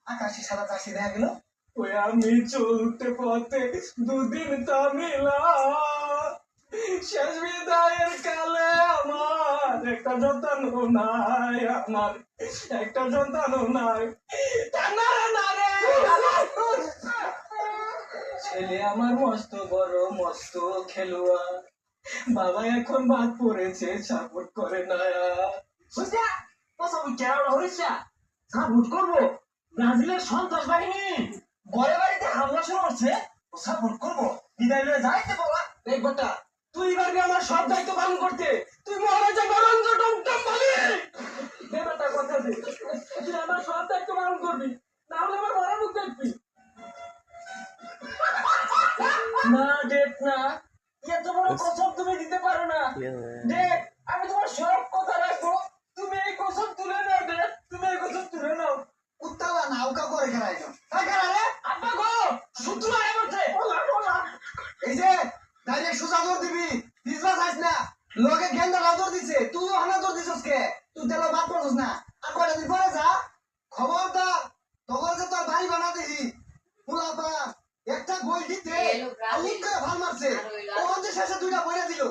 আকাশে সাদা চাষি দেখা গেল। ওই আমি চলতে পথে দুদিন তামিলা শেষ বিদায়ের কালে আমার একটা যন্ত্রণা নাই, আমার একটা যন্ত্রণা নাই। ছেলে আমার মস্ত বড় মস্ত খেলোয়াড়, বাবা এখন বাদ পড়েছে, সাপোর্ট করে না। বুঝলা পয়সা বুঝা হইছা সাপোর্ট করবো ব্রাজিলের সন্ত্রাস বাহিনী ঘরে বাড়িতে হামলা শুরু হচ্ছে, সাপোর্ট করবো বিদায় লয়ে যাইতে বাবা। এই বেটা তুই পারবি আমার সব দায়িত্ব পালন করতে, তুই মহারাজা গরঞ্জ টমটম বলি দে বেটা কথা দে, তুই আমার সব দায়িত্ব পালন করবি, না হলে আমার মরা মুখ দেখবি না। দেখ না, এত বড় কসম তুমি দিতে পারো না। দেখ আমি তোমার সব কথা রাখবো, তুমি এই কসম তুলে নাও। দেখ তুমি এই কসম তুলে নাও। উত্তালা নাউকা করে খেলাইছ রে আব্বা গো শুধু আয় বলতে ওলা ওলা। এই যে ডাইরেক্ট সুজা দৌড় দিবি, পিছলা যাইস না। লোকে গেন্দা দৌড় দিছে, তুইও হানা দৌড় দিছস কে? তুই তেল বাদ করছস না। আর কয়টা দিন পরে যা খবরদার তখন যে তোর ভাই বানা দিছি পুরা পা একটা গোল দিতে আলিক করে ভাল মারছে, ওখান থেকে শেষে দুইটা বইরা দিল।